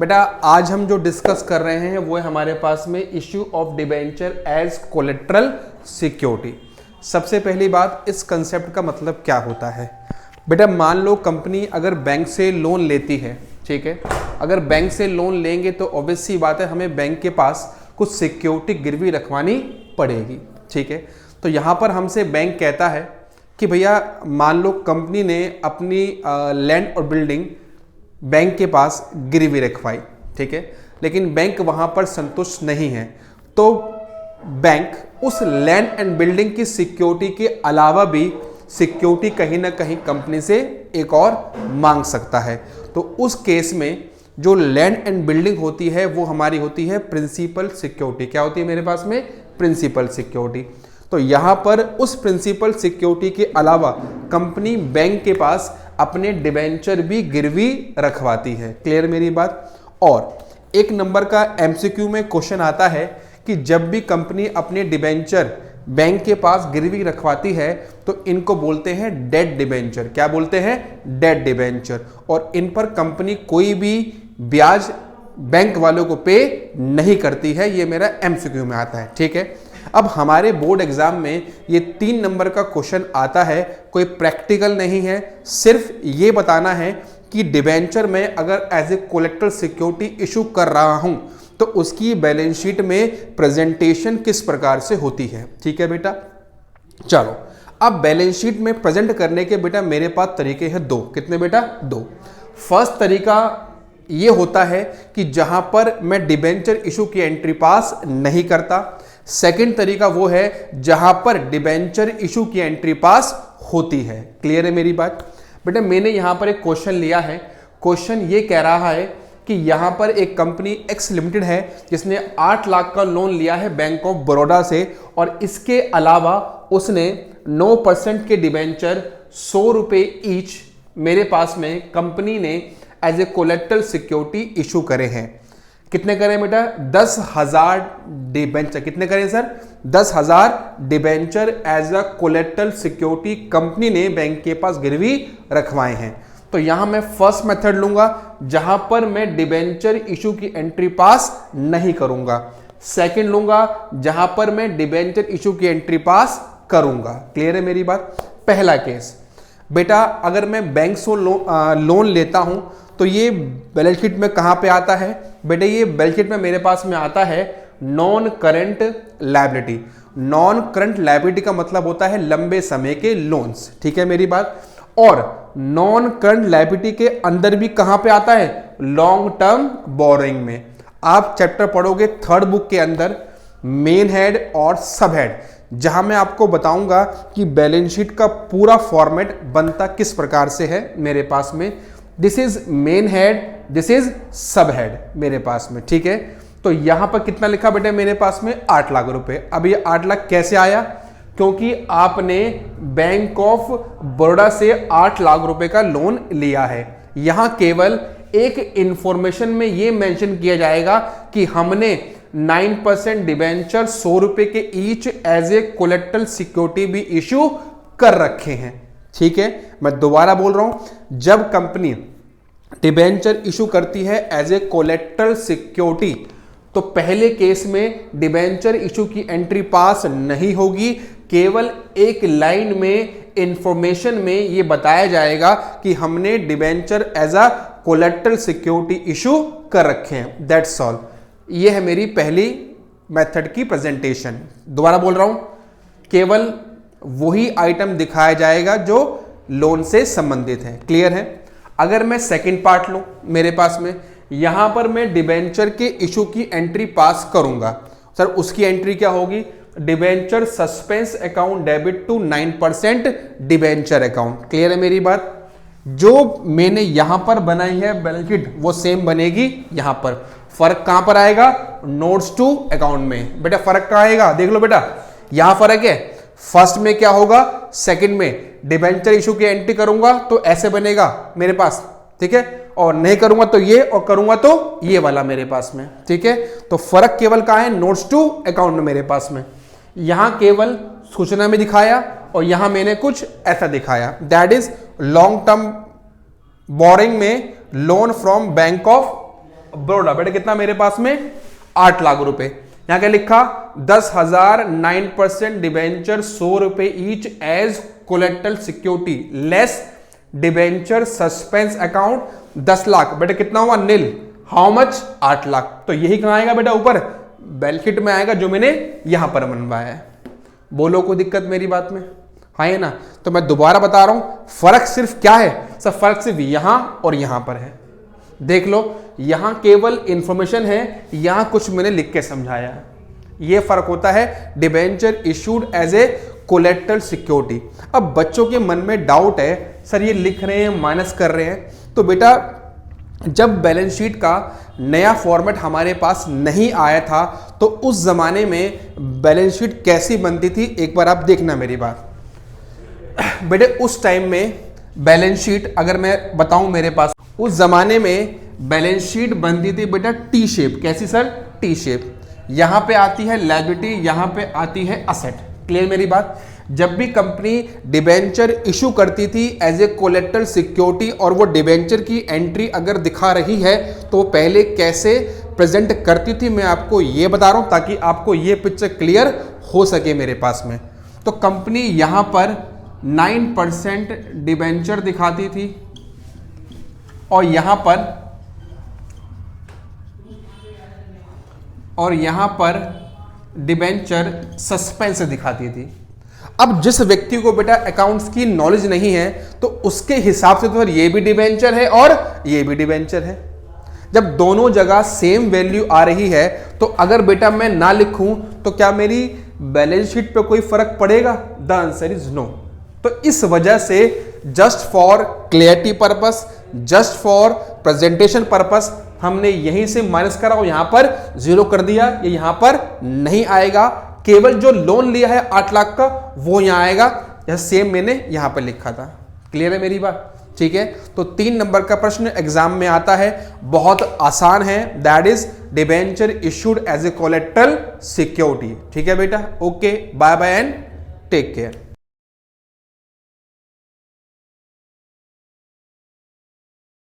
बेटा आज हम जो डिस्कस कर रहे हैं वो है हमारे पास में issue of debenture as collateral security. सबसे पहली बात, इस कंसेप्ट का मतलब क्या होता है। बेटा मान लो कंपनी अगर बैंक से लोन लेती है, ठीक है, अगर बैंक से लोन लेंगे तो ऑब्वियस सी बात है हमें बैंक के पास कुछ सिक्योरिटी गिरवी रखवानी पड़ेगी, ठीक है। तो यहाँ पर हमसे बैंक कहता है कि भैया मान लो कंपनी ने अपनी लैंड और बिल्डिंग बैंक के पास गिरवी रखवाई, ठीक है, लेकिन बैंक वहाँ पर संतुष्ट नहीं है, तो बैंक उस लैंड एंड बिल्डिंग की सिक्योरिटी के अलावा भी सिक्योरिटी कहीं ना कहीं कंपनी से एक और मांग सकता है। तो उस केस में जो लैंड एंड बिल्डिंग होती है वो हमारी होती है प्रिंसिपल सिक्योरिटी। क्या होती है मेरे पास में? Principal security. तो यहाँ पर उस प्रिंसिपल सिक्योरिटी के अलावा कंपनी बैंक के पास अपने डिबेंचर भी गिरवी रखवाती है। क्लियर मेरी बात? और एक नंबर का एमसीक्यू में क्वेश्चन आता है कि जब भी कंपनी अपने डिबेंचर बैंक के पास गिरवी रखवाती है तो इनको बोलते हैं डेड डिबेंचर। क्या बोलते हैं? Dead debenture. और इन पर कंपनी कोई भी ब्याज बैंक वालों को पे नहीं करती है। ये मेरा एमसीक्यू में आता है, ठीक है। अब हमारे बोर्ड एग्जाम में ये 3 नंबर का क्वेश्चन आता है, कोई प्रैक्टिकल नहीं है, सिर्फ ये बताना है कि डिबेंचर में अगर as a collateral security issue कर रहा हूं तो उसकी बैलेंस शीट में प्रेजेंटेशन किस प्रकार से होती है, ठीक है बेटा। चलो अब बैलेंस शीट में प्रेजेंट करने के बेटा मेरे पास तरीके हैं 2। कितने बेटा? 2। फर्स्ट तरीका ये होता है कि जहां पर मैं डिबेंचर इशू की एंट्री पास नहीं करता। सेकंड तरीका वो है जहां पर डिबेंचर इशू की एंट्री पास होती है। क्लियर है मेरी बात? बेटा मैंने यहां पर एक क्वेश्चन लिया है। क्वेश्चन ये कह रहा है कि यहां पर एक कंपनी एक्स लिमिटेड है जिसने 8 लाख का लोन लिया है बैंक ऑफ बड़ौदा से, और इसके अलावा उसने 9% के डिबेंचर 100 रुपए ईच मेरे पास में कंपनी ने as a collateral security issue करे हैं। कितने करें बेटा? 10,000 डिबेंचर। कितने करें sir? 10,000 debenture as a collateral security company ने बैंक के पास गिरवी रखवाए हैं। तो यहां मैं फर्स्ट मेथड लूंगा जहां पर मैं डिबेंचर इशू की एंट्री पास नहीं करूंगा। सेकंड लूंगा जहां पर मैं डिबेंचर इशू की एंट्री पास करूंगा। क्लियर है मेरी बात? पहला केस बेटा, अगर मैं बैंक से लोन लेता हूं तो ये बैलेंस शीट में कहां पे आता है बेटा? ये बैलेंस शीट में मेरे पास में आता है non current liability. Non current liability का मतलब होता है लंबे समय के लोन्स, ठीक है मेरी बात। और नॉन करंट लायबिलिटी के अंदर भी कहां पे आता है? लॉन्ग टर्म बोरोइंग में। आप चैप्टर पढ़ोगे 3rd बुक के अंदर मेन हेड और सब हेड, जहां मैं आपको बताऊंगा कि बैलेंस शीट का पूरा फॉर्मेट बनता किस प्रकार से है मेरे पास में। This is main head, this is सब हेड मेरे पास में, ठीक है। तो यहां पर कितना लिखा बेटा मेरे पास में? 8 लाख रुपए। अब ये 8 लाख कैसे आया? क्योंकि आपने बैंक ऑफ बड़ौदा से 8 लाख रुपए का लोन लिया है। यहां केवल एक इंफॉर्मेशन में यह मेंशन किया जाएगा कि हमने 9% डिबेंचर 100 रुपए के each as a collateral security भी इश्यू कर रखे हैं, ठीक है। मैं दोबारा बोल रहा हूं, जब कंपनी डिबेंचर इशू करती है एज ए कोलेक्टरल सिक्योरिटी तो पहले केस में डिबेंचर इशू की एंट्री पास नहीं होगी। केवल एक लाइन में इंफॉर्मेशन में यह बताया जाएगा कि हमने debenture as a collateral security issue कर रखे हैं। That's all. यह है मेरी पहली मेथड की प्रेजेंटेशन। दोबारा बोल रहा हूं, केवल वही आइटम दिखाया जाएगा जो लोन से संबंधित है। क्लियर है? अगर मैं सेकंड पार्ट लूं मेरे पास में, यहां पर मैं डिबेंचर के इशू की एंट्री पास करूंगा। सर उसकी एंट्री क्या होगी? Debenture suspense account debit to 9% debenture account. Clear है मेरी बात? जो मैंने यहां पर बनाई है बैलेंस शीट वो सेम बनेगी यहां पर। फर्क कहां पर आएगा? नोट्स टू अकाउंट में। बेटा फर्क कहां आएगा? देख लो बेटा, यहां फर्क है। फर्स्ट में क्या होगा? सेकंड में डिबेंचर इशू की एंट्री करूंगा तो ऐसे बनेगा मेरे पास, ठीक है, और नहीं करूंगा तो ये, और करूंगा तो ये वाला मेरे पास में, ठीक है। तो फर्क केवल कहां है? नोट्स टू अकाउंट में मेरे पास में। यहां केवल सूचना में दिखाया और यहां मैंने कुछ ऐसा दिखाया। That is long term borrowing में loan from bank of Baroda. बेटा कितना मेरे पास में 8 लाख रुपए। यहां क्या लिखा 10,000 9% डिबेंचर 100 रुपए each as collateral security less debenture suspense account 10 lakh. बेटा कितना हुआ नील। How much 8 lakh. तो यही कहां आएगा बेटा ऊपर बैलेंस शीट में आएगा जो मैंने यहां पर बनवाया है। बोलो कोई दिक्कत मेरी बात में हाँ है ना। तो मैं दोबारा बता रहा हूं फर्क सिर्फ क्या है सर, फर्क सिर्फ यहां और यहां पर है। देख लो यहां केवल इंफॉर्मेशन है, यहां कुछ मैंने लिख के समझाया है। यह फर्क होता है debenture issued as a collateral security. अब बच्चों के मन में डाउट है सर ये लिख रहे हैं माइनस कर रहे हैं, तो बेटा जब बैलेंस शीट का नया फॉर्मेट हमारे पास नहीं आया था तो उस जमाने में बैलेंस शीट कैसी बनती थी एक बार आप देखना मेरी बात। बेटे उस टाइम में बैलेंस शीट अगर मैं बताऊं मेरे पास उस जमाने में बैलेंस शीट बनती थी बेटा टी शेप। कैसी सर टी शेप। यहां पे आती है लायबिलिटी, यहां पे आती है असेट। क्लियर मेरी बात। जब भी कंपनी डिबेंचर इशू करती थी एज ए कोलेक्टल सिक्योरिटी और वो डिबेंचर की एंट्री अगर दिखा रही है तो वो पहले कैसे प्रेजेंट करती थी मैं आपको ये बता रहा हूं ताकि आपको ये पिक्चर क्लियर हो सके मेरे पास में। तो कंपनी यहां पर 9% डिबेंचर दिखाती थी और यहां पर डिबेंचर सस्पेंस दिखाती थी। अब जिस व्यक्ति को बेटा अकाउंट्स की नॉलेज नहीं है तो उसके हिसाब से तो ये भी डिबेंचर है और ये भी डिबेंचर है। जब दोनों जगह सेम वैल्यू आ रही है तो अगर बेटा मैं ना लिखूं तो क्या मेरी बैलेंस शीट पे कोई फर्क पड़ेगा? The answer is no. तो इस वजह से just for clarity purpose, just for presentation purpose हमने यहीं से माइनस करा और यहां पर 0 कर दिया। ये यहां पर नहीं आएगा, केवल जो लोन लिया है 8 लाख का वो यहां आएगा। यह सेम मैंने यहां पर लिखा था। क्लियर है मेरी बात? ठीक है। तो 3 नंबर का प्रश्न एग्जाम में आता है, बहुत आसान है। That is debenture issued as a collateral security. ठीक है बेटा। Okay, bye bye and take care.